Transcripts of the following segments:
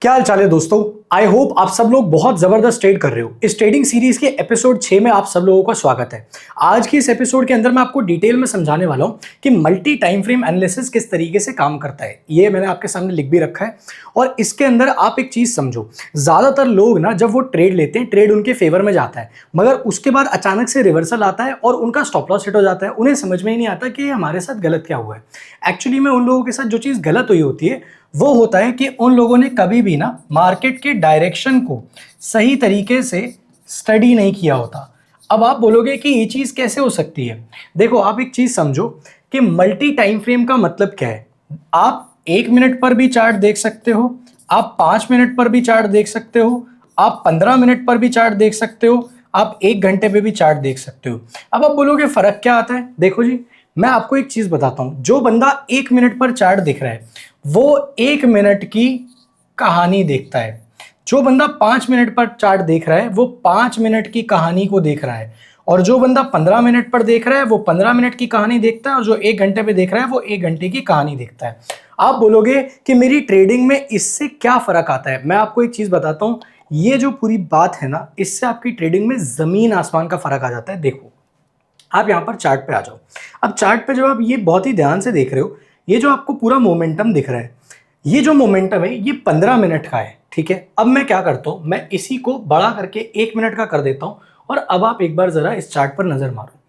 क्या हाल चाल है दोस्तों। आई होप आप सब लोग बहुत जबरदस्त ट्रेड कर रहे हो। इस ट्रेडिंग सीरीज के एपिसोड 6 में आप सब लोगों का स्वागत है। आज की इस एपिसोड के अंदर मैं आपको डिटेल में समझाने वाला हूं कि मल्टी टाइम फ्रेम एनालिसिस किस तरीके से काम करता है। ये मैंने आपके सामने लिख भी रखा है और इसके अंदर आप एक चीज समझो, ज्यादातर लोग ना जब वो ट्रेड लेते हैं ट्रेड उनके फेवर में जाता है, मगर उसके बाद अचानक से रिवर्सल आता है और उनका स्टॉप लॉस हिट हो जाता है। उन्हें समझ में ही नहीं आता कि हमारे साथ गलत क्या हुआ है। एक्चुअली में उन लोगों के साथ जो चीज गलत हुई होती है वो होता है कि उन लोगों ने कभी भी ना मार्केट के डायरेक्शन को सही तरीके से स्टडी नहीं किया होता। अब आप बोलोगे कि ये चीज़ कैसे हो सकती है। देखो, आप एक चीज़ समझो कि मल्टी टाइम फ्रेम का मतलब क्या है। आप 1 मिनट पर भी चार्ट देख सकते हो, आप 5 मिनट पर भी चार्ट देख सकते हो, आप 15 मिनट पर भी चार्ट देख सकते हो, आप 1 घंटे पे भी चार्ट देख सकते हो। अब आप बोलोगे फर्क क्या आता है। देखो जी, मैं आपको एक चीज बताता हूं। जो बंदा 1 मिनट पर चार्ट देख रहा है वो 1 मिनट की कहानी देखता है। जो बंदा 5 मिनट पर चार्ट देख रहा है वो 5 मिनट की कहानी को देख रहा है। और जो बंदा 15 मिनट पर देख रहा है वो 15 मिनट की कहानी देखता है। और जो 1 घंटे पे देख रहा है वो 1 घंटे की कहानी देखता है। आप बोलोगे कि मेरी ट्रेडिंग में इससे क्या फर्क आता है। मैं आपको एक चीज बताता हूं, ये जो पूरी बात है ना, इससे आपकी ट्रेडिंग में जमीन आसमान का फर्क आ जाता है। देखो, आप यहां पर चार्ट पे आ जाओ। अब चार्ट पे जब आप ये बहुत ही ध्यान से देख रहे हो, ये जो आपको पूरा मोमेंटम दिख रहा है, ये जो मोमेंटम है ये 15 मिनट का है। ठीक है, अब मैं क्या करता हूं, मैं इसी को बड़ा करके 1 मिनट का कर देता हूं। और अब आप एक बार जरा इस चार्ट पर नजर मारो।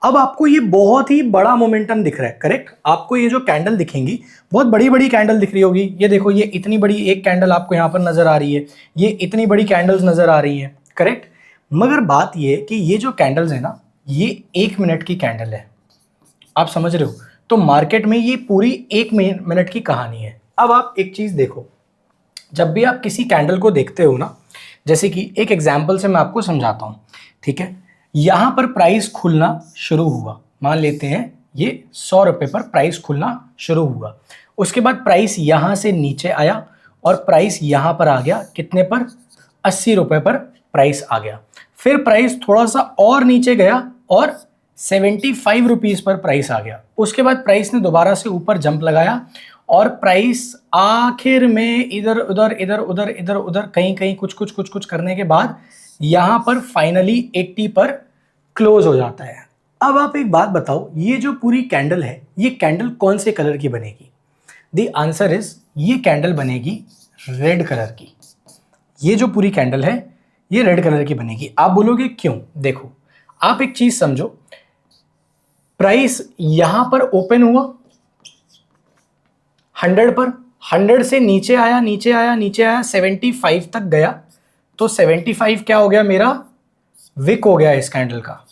अब आपको ये बहुत ही बड़ा मोमेंटम दिख रहा है, करेक्ट। आपको ये जो कैंडल दिखेंगी बहुत बड़ी बड़ी कैंडल दिख रही होगी। ये देखो, ये इतनी बड़ी एक कैंडल आपको यहां पर नजर आ रही है, ये इतनी बड़ी कैंडल्स नजर आ रही है, करेक्ट। मगर बात ये है कि ये जो कैंडल्स है ना, ये 1 मिनट की कैंडल है। आप समझ रहे हो। तो मार्केट में ये पूरी 1 मिनट की कहानी है। अब आप एक चीज देखो, जब भी आप किसी कैंडल को देखते हो ना, जैसे कि एक एग्जांपल से मैं आपको समझाता हूं। ठीक है, यहां पर प्राइस खुलना शुरू हुआ, मान लेते हैं ये 100 रुपए पर प्राइस खुलना शुरू हुआ। उसके बाद प्राइस यहां से नीचे आया और प्राइस यहां पर आ गया, कितने पर, 80 रुपए पर प्राइस आ गया। फिर प्राइस थोड़ा सा और नीचे गया और 75 रुपीज पर प्राइस आ गया। उसके बाद प्राइस ने दोबारा से ऊपर जंप लगाया और प्राइस आखिर में इधर उधर इधर उधर इधर उधर कहीं कहीं कुछ कुछ कुछ कुछ करने के बाद यहां पर फाइनली 80 पर क्लोज हो जाता है। अब आप एक बात बताओ, ये जो पूरी कैंडल है ये कैंडल कौन से कलर की बनेगी। द आंसर इज, ये कैंडल बनेगी रेड कलर की। ये जो पूरी कैंडल है ये रेड कलर की बनेगी। आप बोलोगे क्यों। देखो, आप एक चीज समझो, प्राइस यहां पर ओपन हुआ 100 पर, 100 से नीचे आया नीचे आया नीचे आया 75 तक गया। तो 75 क्या हो गया, मेरा विक हो गया इस कैंडल का।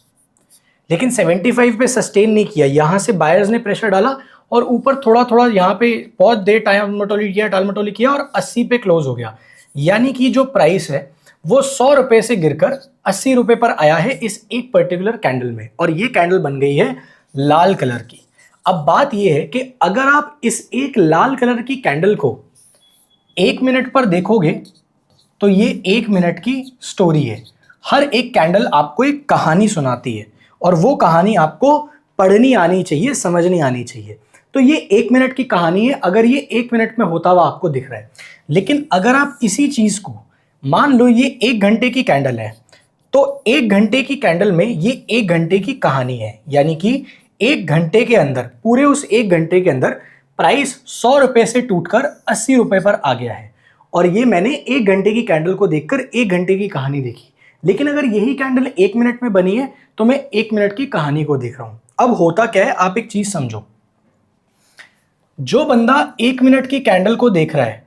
लेकिन 75 पे सस्टेन नहीं किया, यहां से बायर्स ने प्रेशर डाला और ऊपर थोड़ा थोड़ा यहां पे बहुत देर टाल मटोली किया और 80 पे क्लोज हो गया। यानी कि जो प्राइस है वो 100 रुपए से गिरकर 80 रुपए पर आया है इस एक पर्टिकुलर कैंडल में। और ये कैंडल बन गई है लाल कलर की। अब बात यह है कि अगर आप इस एक लाल कलर की कैंडल को 1 मिनट पर देखोगे तो ये 1 मिनट की स्टोरी है। हर एक कैंडल आपको एक कहानी सुनाती है और वो कहानी आपको पढ़नी आनी चाहिए, समझनी आनी चाहिए। तो ये 1 मिनट की कहानी है, अगर ये 1 मिनट में होता हुआ आपको दिख रहा है। लेकिन अगर आप इसी चीज को, मान लो ये 1 घंटे की कैंडल है, तो 1 घंटे की कैंडल में ये 1 घंटे की कहानी है। यानी कि 1 घंटे के अंदर, पूरे उस 1 घंटे के अंदर प्राइस 100 रुपए से टूटकर 80 रुपए पर आ गया है। और ये मैंने 1 घंटे की कैंडल को देखकर 1 घंटे की कहानी देखी। लेकिन अगर यही कैंडल 1 मिनट में बनी है तो मैं 1 मिनट की कहानी को देख रहा हूं। अब होता क्या है, आप एक चीज समझो, जो बंदा 1 मिनट की कैंडल को देख रहा है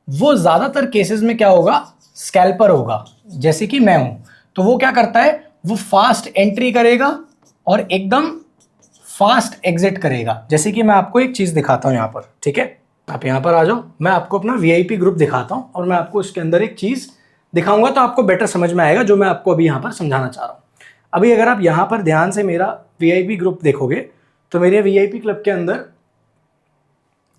वो ज्यादातर केसेस में क्या होगा, स्कैल्पर होगा। जैसे कि मैं हूं, तो वो क्या करता है, वो फास्ट एंट्री करेगा और एकदम फास्ट एग्जिट करेगा। जैसे कि मैं आपको एक चीज दिखाता हूं यहां पर। ठीक है, आप यहां पर आ जाओ, मैं आपको अपना वीआईपी ग्रुप दिखाता हूं और मैं आपको उसके अंदर एक चीज दिखाऊंगा तो आपको बेटर समझ में आएगा जो मैं आपको अभी यहां पर समझाना चाह रहा हूं। अभी अगर आप यहां पर ध्यान से मेरा वीआईपी ग्रुप देखोगे तो मेरे वीआईपी क्लब के अंदर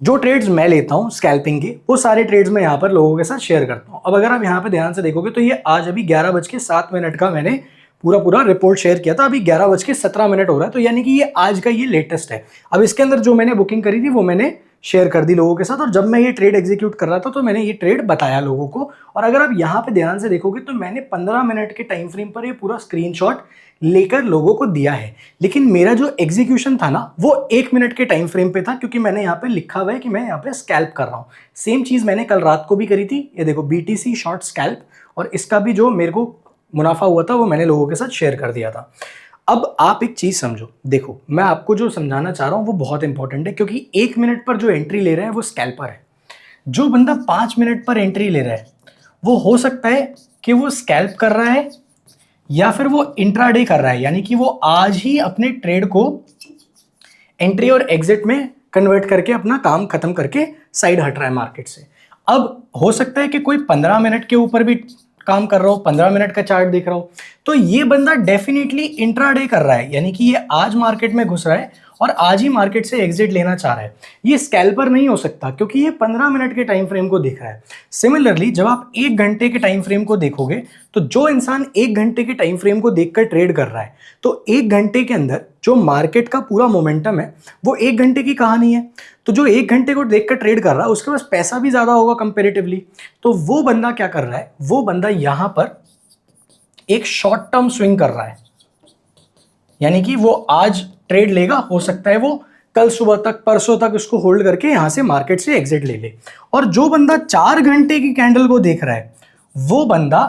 जो ट्रेड्स मैं लेता हूं स्कैल्पिंग के, वो सारे ट्रेड्स मैं यहां पर लोगों के साथ शेयर करता हूं। अब अगर आप यहां पर ध्यान से देखोगे तो ये आज अभी 11:07 का मैंने पूरा रिपोर्ट शेयर किया था। अभी 11:17 हो रहा है, तो यानी कि ये आज का ये लेटेस्ट है। अब इसके अंदर जो मैंने बुकिंग करी थी वो मैंने शेयर कर दी लोगों के साथ, और जब मैं ये ट्रेड एग्जीक्यूट कर रहा था तो मैंने ये ट्रेड बताया लोगों को। और अगर आप यहाँ पे ध्यान से देखोगे तो मैंने 15 मिनट के टाइम फ्रेम पर ये पूरा स्क्रीनशॉट लेकर लोगों को दिया है, लेकिन मेरा जो एग्जीक्यूशन था ना वो 1 मिनट के टाइम फ्रेम पे था, क्योंकि मैंने यहाँ पे लिखा हुआ है कि मैं यहाँ पे स्कैल्प कर रहा हूँ। सेम चीज़ मैंने कल रात को भी करी थी, ये देखो BTC शॉर्ट स्कैल्प, और इसका भी जो मेरे को मुनाफा हुआ था वो मैंने लोगों के साथ शेयर कर दिया था। अब आप एक चीज़ समझो, देखो मैं आपको जो समझाना चाह रहा हूँ वो बहुत इंपॉर्टेंट है, क्योंकि 1 मिनट पर जो एंट्री ले रहा है वो स्कैल्पर है। जो बंदा 5 मिनट पर एंट्री ले रहा है वो हो सकता है कि वो स्कैल्प कर रहा है या फिर वो इंट्राडे कर रहा है, यानी कि वो आज ही अपने ट्रेड को एंट्री और एग्जिट में कन्वर्ट करके अपना काम खत्म करके साइड हट रहा है मार्केट से। अब हो सकता है कि कोई 15 मिनट के ऊपर भी काम कर रहा हो, 15 मिनट का चार्ट देख रहा हो, तो ये बंदा डेफिनेटली इंट्राडे कर रहा है, यानी कि ये आज मार्केट में घुस रहा है और आज ही मार्केट से एग्जिट लेना चाह रहा है। ये स्कैल्पर नहीं हो सकता, क्योंकि ये 15 मिनट के टाइम फ्रेम को देख रहा है। सिमिलरली जब आप 1 घंटे के टाइम फ्रेम को देखोगे, तो जो इंसान 1 घंटे के टाइम फ्रेम को देखकर ट्रेड कर रहा है, तो 1 घंटे के अंदर जो मार्केट का पूरा मोमेंटम है वो 1 घंटे की कहानी है। तो जो 1 घंटे को देखकर ट्रेड कर रहा है उसके पास पैसा भी ज़्यादा होगा कंपेरेटिवली। तो वो बंदा क्या कर रहा है, वो बंदा यहाँ पर एक शॉर्ट टर्म स्विंग कर रहा है, यानी कि वो आज ट्रेड लेगा, हो सकता है वो कल सुबह तक, परसों तक उसको होल्ड करके यहां से मार्केट से एग्जिट ले ले। और जो बंदा 4 घंटे की कैंडल को देख रहा है वो बंदा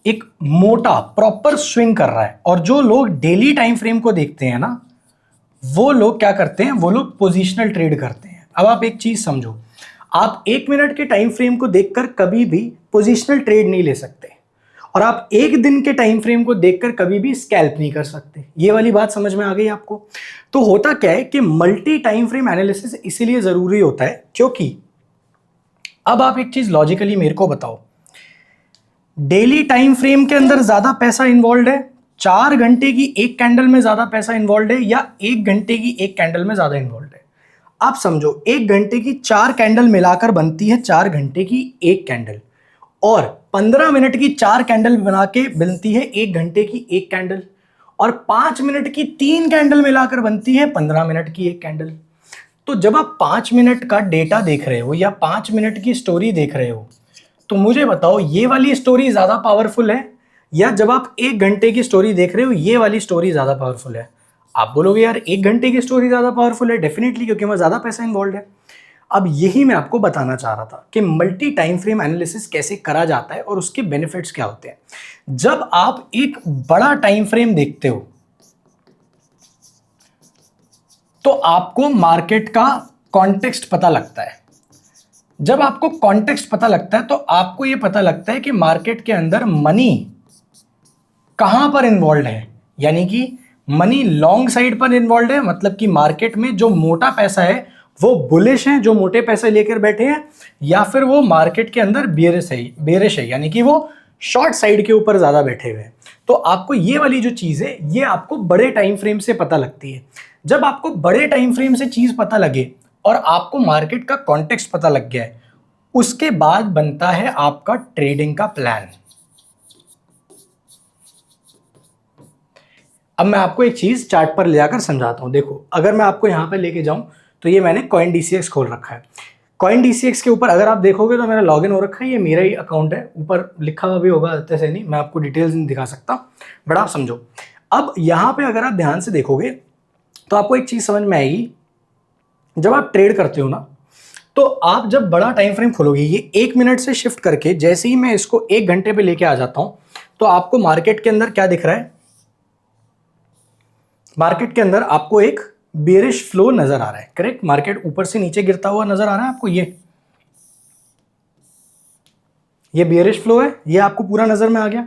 एक मोटा प्रॉपर स्विंग कर रहा है। और जो लोग डेली टाइम फ्रेम को देखते हैं ना, वो लोग क्या करते हैं, वो लोग पोजिशनल ट्रेड करते हैं। अब आप एक चीज समझो, आप 1 मिनट के टाइम फ्रेम को देखकर कभी भी पोजिशनल ट्रेड नहीं ले सकते, और आप 1 दिन के टाइम फ्रेम को देखकर कभी भी स्कैल्प नहीं कर सकते। ये वाली बात समझ में आ गई आपको? तो होता क्या है कि मल्टी टाइम फ्रेम एनालिसिस इसीलिए जरूरी होता है, क्योंकि अब आप एक चीज लॉजिकली मेरे को बताओ, डेली टाइम फ्रेम के अंदर ज्यादा पैसा इन्वॉल्व है, 4 घंटे की एक कैंडल में ज्यादा पैसा इन्वॉल्व है, या 1 घंटे की एक कैंडल में ज्यादा इन्वॉल्व है? आप समझो, 1 घंटे की 4 कैंडल मिलाकर बनती है 4 घंटे की एक कैंडल, और 15 मिनट की 4 कैंडल बना के बनती है 1 घंटे की एक कैंडल, और 5 मिनट की 3 कैंडल मिलाकर बनती है 15 मिनट की एक कैंडल। तो जब आप 5 मिनट का डेटा देख रहे हो या 5 मिनट की स्टोरी देख रहे हो, तो मुझे बताओ ये वाली स्टोरी ज्यादा पावरफुल है, या जब आप 1 घंटे की स्टोरी देख रहे हो ये वाली स्टोरी ज्यादा पावरफुल है? आप बोलोगे यार 1 घंटे की स्टोरी ज्यादा पावरफुल है, डेफिनेटली, क्योंकि वहां ज्यादा पैसा इन्वॉल्व है। अब यही मैं आपको बताना चाह रहा था कि मल्टी टाइम फ्रेम एनालिसिस कैसे करा जाता है और उसके बेनिफिट्स क्या होते हैं। जब आप एक बड़ा टाइम फ्रेम देखते हो तो आपको मार्केट का कॉन्टेक्स्ट पता लगता है। जब आपको कॉन्टेक्स्ट पता लगता है तो आपको यह पता लगता है कि मार्केट के अंदर मनी कहां पर इन्वॉल्व है, यानी कि मनी लॉन्ग साइड पर इन्वॉल्व है, मतलब कि मार्केट में जो मोटा पैसा है वो बुलिश हैं, जो मोटे पैसे लेकर बैठे हैं, या फिर वो मार्केट के अंदर बेरिश है, यानी कि वो शॉर्ट साइड के ऊपर ज्यादा बैठे हुए हैं। तो आपको ये वाली जो चीज है ये आपको बड़े टाइम फ्रेम से पता लगती है। जब आपको बड़े टाइम फ्रेम से चीज पता लगे और आपको मार्केट का कॉन्टेक्स्ट पता लग गया है, उसके बाद बनता है आपका ट्रेडिंग का प्लान। अब मैं आपको एक चीज चार्ट पर ले जाकर समझाता हूं। देखो, अगर मैं आपको यहां पर लेके जाऊं तो ये मैंने कॉइन DCX खोल रखा है। कॉइन DCX के ऊपर अगर आप देखोगे तो मेरा लॉगिन हो रखा है, ये मेरा ही अकाउंट है, ऊपर लिखा हुआ भी होगा, ऐसे नहीं, मैं आपको डिटेल्स नहीं दिखा सकता, बट आप समझो। अब यहाँ पे अगर आप ध्यान से देखोगे तो आपको एक चीज समझ में आएगी, जब आप ट्रेड करते हो ना, तो आप जब बड़ा टाइम फ्रेम खोलोगे, ये 1 मिनट से शिफ्ट करके जैसे ही मैं इसको 1 घंटे पे लेके आ जाता हूं, तो आपको मार्केट के अंदर क्या दिख रहा है? मार्केट के अंदर आपको एक बेरिश फ्लो नजर आ रहा है, करेक्ट? मार्केट ऊपर से नीचे गिरता हुआ नजर आ रहा है आपको, ये बेरिश फ्लो है, ये आपको पूरा नजर में आ गया,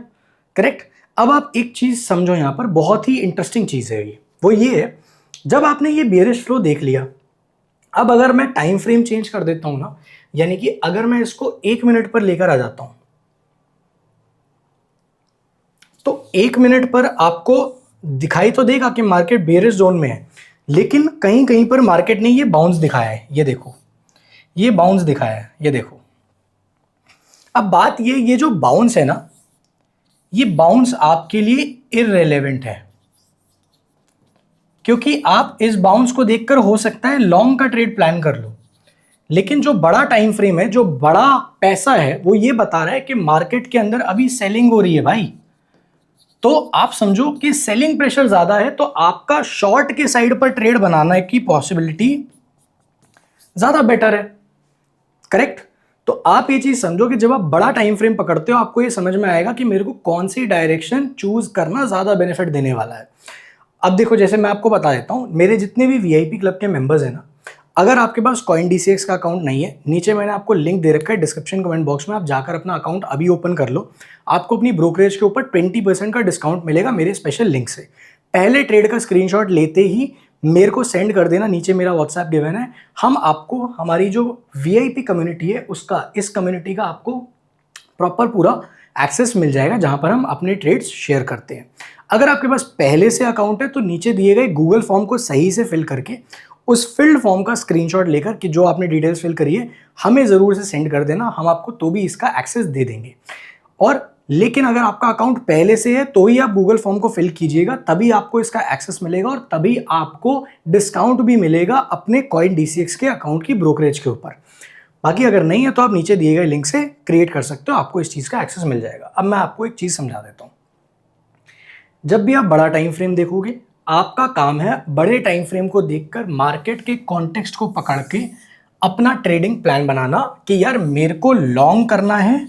करेक्ट? अब आप एक चीज समझो, यहां पर बहुत ही इंटरेस्टिंग चीज है ये, वो ये है, जब आपने ये बेरिश फ्लो देख लिया, अब अगर मैं टाइम फ्रेम चेंज कर देता हूं ना, यानी कि अगर मैं इसको 1 मिनट पर लेकर आ जाता हूं, तो 1 मिनट पर आपको दिखाई तो देगा कि मार्केट बेरिश जोन में है, लेकिन कहीं कहीं पर मार्केट ने ये बाउंस दिखाया है, ये देखो, ये बाउंस दिखाया है, ये देखो। अब बात ये जो बाउंस है ना, ये बाउंस आपके लिए इररिलेवेंट है, क्योंकि आप इस बाउंस को देखकर हो सकता है लॉन्ग का ट्रेड प्लान कर लो, लेकिन जो बड़ा टाइम फ्रेम है, जो बड़ा पैसा है, वो ये बता रहा है कि मार्केट के अंदर अभी सेलिंग हो रही है भाई। तो आप समझो कि सेलिंग प्रेशर ज्यादा है, तो आपका शॉर्ट के साइड पर ट्रेड बनाने की पॉसिबिलिटी ज्यादा बेटर है। करेक्ट। तो आप ये चीज समझो कि जब आप बड़ा टाइम फ्रेम पकड़ते हो, आपको ये समझ में आएगा कि मेरे को कौन सी डायरेक्शन चूज करना ज्यादा बेनिफिट देने वाला है। अब देखो, जैसे मैं आपको बता देता हूं, मेरे जितने भी वीआईपी क्लब के मेंबर्स हैं ना, अगर आपके पास CoinDCX का अकाउंट नहीं है, नीचे मैंने आपको लिंक दे रखा है डिस्क्रिप्शन कमेंट बॉक्स में, आप जाकर अपना अकाउंट अभी ओपन कर लो। आपको अपनी ब्रोकरेज के ऊपर 20% का डिस्काउंट मिलेगा मेरे स्पेशल लिंक से। पहले ट्रेड का स्क्रीनशॉट लेते ही मेरे को सेंड कर देना, नीचे मेरा व्हाट्सएप गिवन है। हम आपको हमारी जो वीआईपी कम्युनिटी है उसका, इस कम्युनिटी का आपको प्रॉपर पूरा एक्सेस मिल जाएगा, जहां पर हम अपने ट्रेड्स शेयर करते हैं। अगर आपके पास पहले से अकाउंट है तो नीचे दिए गए गूगल फॉर्म को सही से फिल करके उस फिल्ड फॉर्म का स्क्रीनशॉट लेकर कि जो आपने डिटेल्स फिल करी है हमें ज़रूर से सेंड कर देना, हम आपको तो भी इसका एक्सेस दे देंगे। और लेकिन अगर आपका अकाउंट पहले से है तो ही आप गूगल फॉर्म को फिल कीजिएगा, तभी आपको इसका एक्सेस मिलेगा और तभी आपको डिस्काउंट भी मिलेगा अपने CoinDCX के अकाउंट की ब्रोकरेज के ऊपर। बाकी अगर नहीं है तो आप नीचे दिए गए लिंक से क्रिएट कर सकते हो, आपको इस चीज़ का एक्सेस मिल जाएगा। अब मैं आपको एक चीज़ समझा देता हूँ। जब भी आप बड़ा टाइम फ्रेम देखोगे, आपका काम है बड़े टाइम फ्रेम को देखकर मार्केट के कॉन्टेक्स्ट को पकड़ के अपना ट्रेडिंग प्लान बनाना कि यार मेरे को लॉन्ग करना है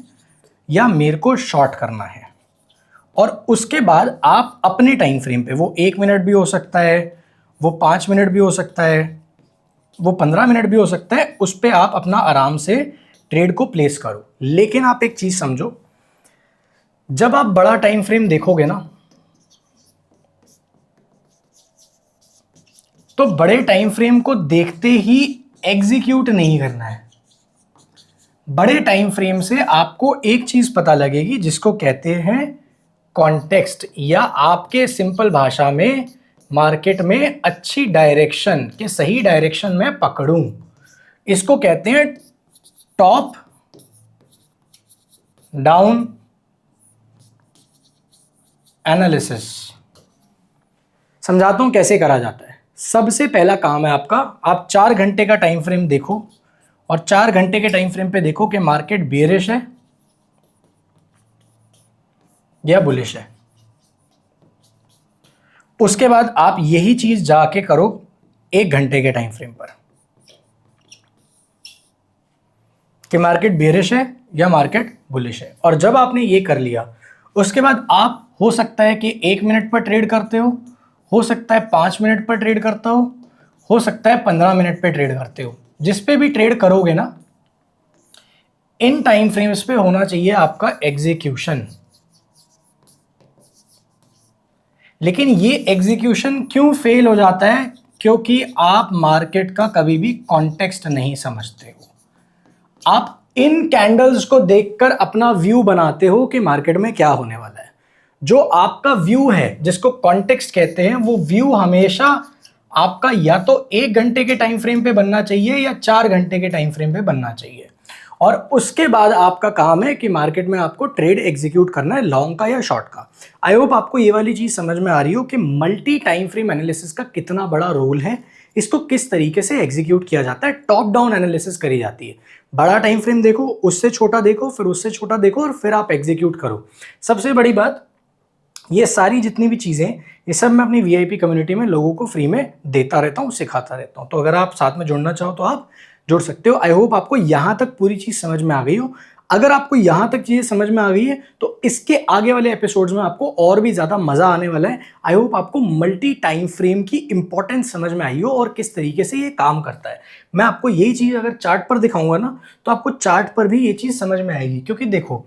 या मेरे को शॉर्ट करना है। और उसके बाद आप अपने टाइम फ्रेम पे, वो 1 मिनट भी हो सकता है, वो 5 मिनट भी हो सकता है, वो 15 मिनट भी हो सकता है, उस पर आप अपना आराम से ट्रेड को प्लेस करो। लेकिन आप एक चीज समझो, जब आप बड़ा टाइम फ्रेम देखोगे ना, तो बड़े टाइम फ्रेम को देखते ही एग्जीक्यूट नहीं करना है। बड़े टाइम फ्रेम से आपको एक चीज पता लगेगी जिसको कहते हैं कॉन्टेक्स्ट, या आपके सिंपल भाषा में मार्केट में अच्छी डायरेक्शन के सही डायरेक्शन में पकड़ूं, इसको कहते हैं टॉप डाउन एनालिसिस। समझाता हूं कैसे करा जाता है। सबसे पहला काम है आपका, आप 4 घंटे का टाइम फ्रेम देखो और 4 घंटे के टाइम फ्रेम पे देखो कि मार्केट बेयरिश है या बुलिश है। उसके बाद आप यही चीज जाके करो 1 घंटे के टाइम फ्रेम पर कि मार्केट बेयरिश है या मार्केट बुलिश है। और जब आपने ये कर लिया, उसके बाद आप हो सकता है कि 1 मिनट पर ट्रेड करते हो सकता है 5 मिनट पर ट्रेड करता हो सकता है 15 मिनट पर ट्रेड करते हो। जिस पे भी ट्रेड करोगे ना, इन टाइम फ्रेम्स पे होना चाहिए आपका एग्जीक्यूशन। लेकिन ये एग्जीक्यूशन क्यों फेल हो जाता है? क्योंकि आप मार्केट का कभी भी कॉन्टेक्स्ट नहीं समझते हो। आप इन कैंडल्स को देखकर अपना व्यू बनाते हो कि मार्केट में क्या होने वाला है। जो आपका व्यू है, जिसको कॉन्टेक्स्ट कहते हैं, वो व्यू हमेशा आपका या तो 1 घंटे के टाइम फ्रेम पे बनना चाहिए या 4 घंटे के टाइम फ्रेम पे बनना चाहिए। और उसके बाद आपका काम है कि मार्केट में आपको ट्रेड एग्जीक्यूट करना है, लॉन्ग का या शॉर्ट का। आई होप आपको ये वाली चीज समझ में आ रही हो कि मल्टी टाइम फ्रेम एनालिसिस का कितना बड़ा रोल है, इसको किस तरीके से एग्जीक्यूट किया जाता है। टॉप डाउन एनालिसिस करी जाती है, बड़ा टाइम फ्रेम देखो, उससे छोटा देखो, फिर उससे छोटा देखो और फिर आप एग्जीक्यूट करो। सबसे बड़ी बात, ये सारी जितनी भी चीज़ें, ये सब मैं अपनी वीआईपी कम्युनिटी में लोगों को फ्री में देता रहता हूँ, सिखाता रहता हूँ। तो अगर आप साथ में जुड़ना चाहो तो आप जुड़ सकते हो। आई होप आपको यहाँ तक पूरी चीज़ समझ में आ गई हो। अगर आपको यहाँ तक चीज़ें समझ में आ गई है तो इसके आगे वाले एपिसोड्स में आपको और भी ज़्यादा मज़ा आने वाला है। आई होप आपको मल्टी टाइम फ्रेम की इंपॉर्टेंस समझ में आई हो और किस तरीके से ये काम करता है। मैं आपको यही चीज़ अगर चार्ट पर दिखाऊंगा ना, तो आपको चार्ट पर भी ये चीज़ समझ में आएगी। क्योंकि देखो,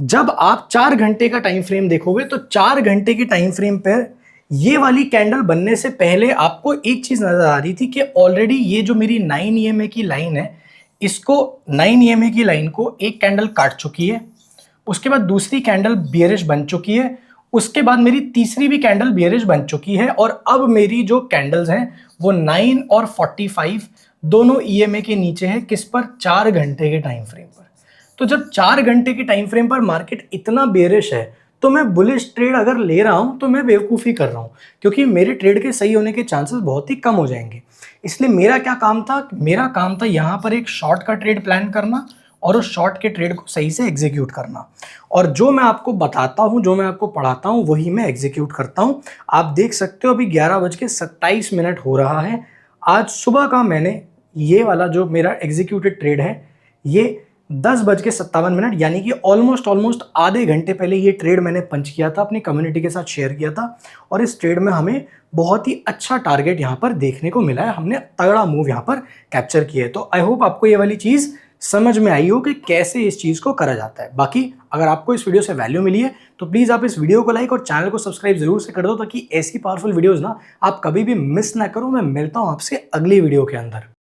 जब आप 4 घंटे का टाइम फ्रेम देखोगे तो 4 घंटे के टाइम फ्रेम पर ये वाली कैंडल बनने से पहले आपको एक चीज नजर आ रही थी कि ऑलरेडी ये जो मेरी 9 EMA की लाइन है, इसको 9 EMA की लाइन को एक कैंडल काट चुकी है। उसके बाद दूसरी कैंडल बियरिश बन चुकी है। उसके बाद मेरी तीसरी भी कैंडल बियरिश बन चुकी है। और अब मेरी जो कैंडल्स हैं वो 9 और 45 दोनों EMA के नीचे है। किस पर? 4 घंटे के टाइम फ्रेम पर। तो जब 4 घंटे के टाइम फ्रेम पर मार्केट इतना बेरिश है, तो मैं बुलिश ट्रेड अगर ले रहा हूँ तो मैं बेवकूफ़ी कर रहा हूँ, क्योंकि मेरे ट्रेड के सही होने के चांसेस बहुत ही कम हो जाएंगे। इसलिए मेरा क्या काम था, मेरा काम था यहाँ पर एक शॉर्ट का ट्रेड प्लान करना और उस शॉर्ट के ट्रेड को सही से एग्जीक्यूट करना। और जो मैं आपको बताता हूँ, जो मैं आपको पढ़ाता हूँ, वही मैं एग्जीक्यूट करता हूँ। आप देख सकते हो अभी 11:27 हो रहा है। आज सुबह का मैंने ये वाला जो मेरा एग्जीक्यूटेड ट्रेड है, ये 10:57 यानी कि ऑलमोस्ट आधे घंटे पहले ये ट्रेड मैंने पंच किया था, अपनी कम्युनिटी के साथ शेयर किया था। और इस ट्रेड में हमें बहुत ही अच्छा टारगेट यहाँ पर देखने को मिला है, हमने तगड़ा मूव यहाँ पर कैप्चर किया है। तो आई होप आपको ये वाली चीज़ समझ में आई हो कि कैसे इस चीज़ को करा जाता है। बाकी अगर आपको इस वीडियो से वैल्यू मिली है तो प्लीज़ आप इस वीडियो को लाइक और चैनल को सब्सक्राइब जरूर से कर दो, ताकि ऐसी पावरफुल वीडियोज़ ना आप कभी भी मिस ना करो। मैं मिलता हूँ आपसे अगली वीडियो के अंदर।